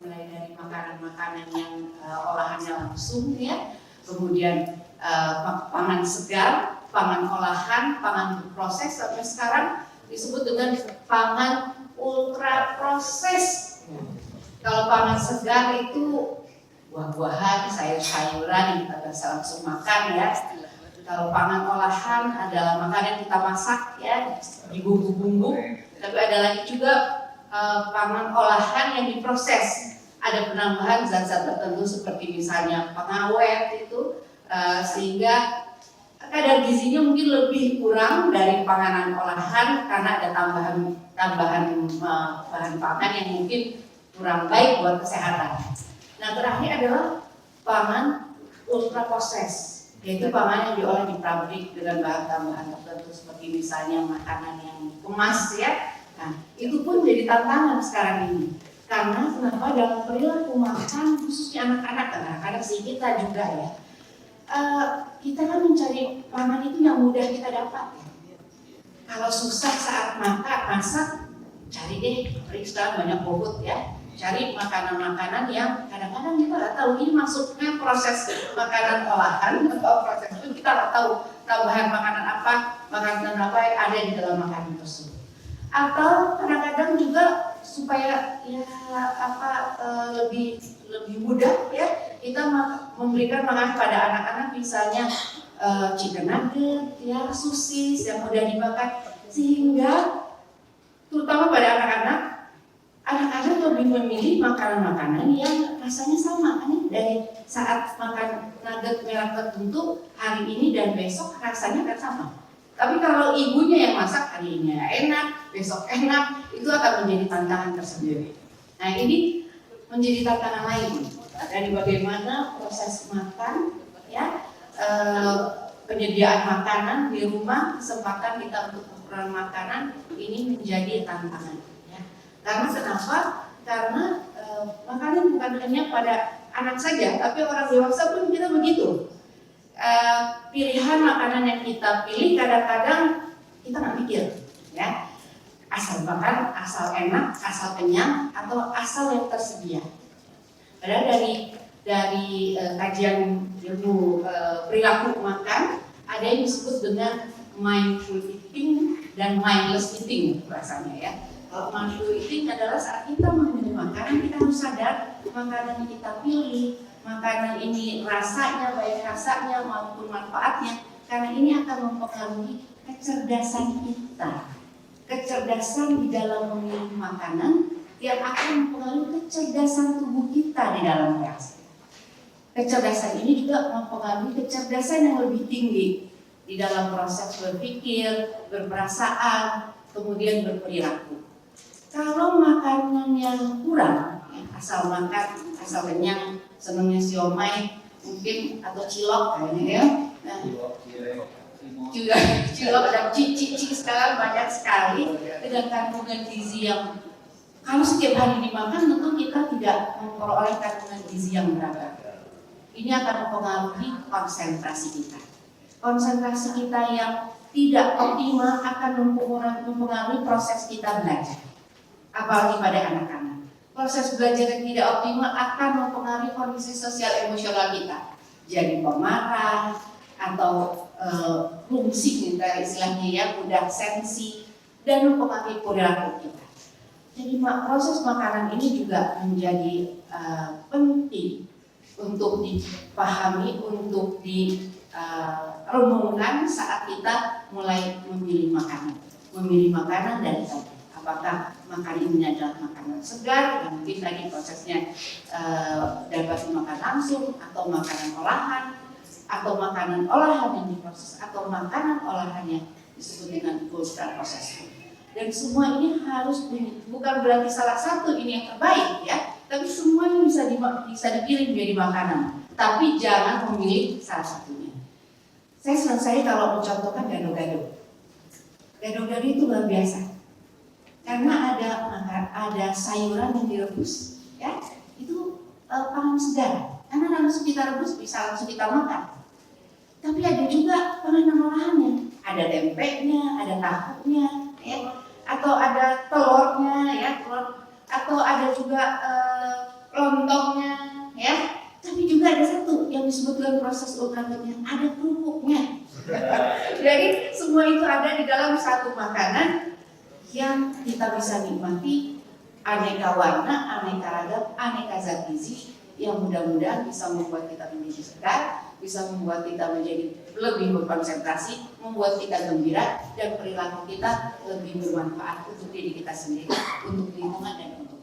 mulai dari makanan-makanan yang olahannya langsung ya, kemudian pangan segar, pangan olahan, pangan berproses, sampai sekarang disebut dengan pangan ultra proses. Kalau pangan segar itu buah-buahan, sayur-sayuran yang kita bisa langsung makan ya. Kalau pangan olahan adalah makanan yang kita masak ya, dibumbu-bumbu. Tapi ada lagi juga pangan olahan yang diproses. Ada penambahan zat-zat tertentu seperti misalnya pengawet itu, sehingga kadar gizinya mungkin lebih kurang dari panganan olahan karena ada tambahan bahan pangan yang mungkin kurang baik buat kesehatan. Nah, terakhir adalah pangan ultra proses, yaitu pangan yang diolah di pabrik dengan bahan tambahan tertentu seperti misalnya makanan yang dikemas ya. Nah, itu pun jadi tantangan sekarang ini. Karena kenapa dalam perilaku makan khususnya anak-anak, kadang-kadang sih kita juga ya, kita kan mencari pangan itu yang mudah kita dapat ya. Kalau susah saat masak, cari deh, sekarang banyak GoFood ya, cari makanan-makanan yang kadang-kadang kita nggak tahu ini masuknya proses makanan olahan atau proses itu kita nggak tahu tambahan makanan apa yang ada di dalam makanan tersebut. Atau kadang-kadang juga supaya ya lebih mudah ya, kita memberikan makanan pada anak-anak misalnya chicken nugget ya, sosis yang mudah dimakan, sehingga terutama pada anak-anak lebih memilih makanan-makanan yang rasanya sama kan, dari saat makan nugget merek tertentu hari ini dan besok rasanya kan sama. Tapi kalau ibunya yang masak hari ini enak, besok enak, itu akan menjadi tantangan tersendiri. Nah, ini menjadi tantangan lain dari bagaimana proses makan, ya, penyediaan makanan di rumah, kesempatan kita untuk ukuran makanan ini menjadi tantangan. Ya. Karena kenapa? Karena makanan bukan hanya pada anak saja, tapi orang dewasa pun kita begitu. Pilihan makanan yang kita pilih kadang-kadang kita nggak mikir, ya, asal makan, asal enak, asal kenyang, atau asal yang tersedia. Padahal dari kajian ilmu perilaku makan ada yang disebut dengan mindful eating dan mindless eating bahasanya ya. Kalau mindful eating adalah saat kita memilih makanan, kita harus sadar makanan yang kita pilih, makanan ini rasanya, baik rasanya maupun manfaatnya, karena ini akan mempengaruhi kecerdasan kita. Kecerdasan di dalam memilih makanan yang akan mempengaruhi kecerdasan tubuh kita di dalam reaksi. Kecerdasan ini juga mempengaruhi kecerdasan yang lebih tinggi di dalam proses berpikir, berperasaan, kemudian berperilaku. Kalau makanan yang kurang, ya, asal makan, asal kenyang, senangnya siomay mungkin atau cilok kayaknya ya. Nah, cilok dan cici sekarang banyak sekali dengan kandungan gizi yang kalau setiap hari dimakan tentu kita tidak memperoleh kandungan gizi yang beragam. Ini akan mempengaruhi konsentrasi kita. Konsentrasi kita yang tidak optimal akan mempengaruhi proses kita belajar. Apalagi pada anak-anak. Proses belajar yang tidak optimal akan mempengaruhi kondisi sosial emosional kita. Jadi pemarah atau fungsi kita istilahnya ya, mudah sensi dan mempengaruhi perilaku kita. Jadi proses makanan ini juga menjadi penting untuk dipahami, untuk direnungkan saat kita mulai memilih makanan. Memilih makanan dari tadi. Apakah makanan ini adalah makanan segar, yang mungkin tadi prosesnya dapat dimakan langsung, atau makanan olahan, atau makanan olahan yang diproses, atau makanan olahan yang disebut dengan ultra proses. Dan semua ini harus bukan berarti salah satu ini yang terbaik ya, tapi semuanya bisa dipilih menjadi makanan. Tapi jangan memilih salah satunya. Saya senang kalau mencontohkan gado-gado. Gado-gado itu luar biasa. Karena ada sayuran yang direbus, ya, itu pangan segar. Karena langsung kita rebus bisa langsung kita makan. Tapi ada juga panganan olahannya, ada tempenya, ada tahunya, ya, atau ada telurnya, ya, atau ada juga yang ada kerupuknya. Jadi semua itu ada di dalam satu makanan yang kita bisa nikmati, aneka warna, aneka ragam, aneka zat gizi yang mudah-mudahan bisa membuat kita menjadi segar, bisa membuat kita menjadi lebih berkonsentrasi, membuat kita gembira, dan perilaku kita lebih bermanfaat untuk diri kita sendiri, untuk lingkungan dan untuk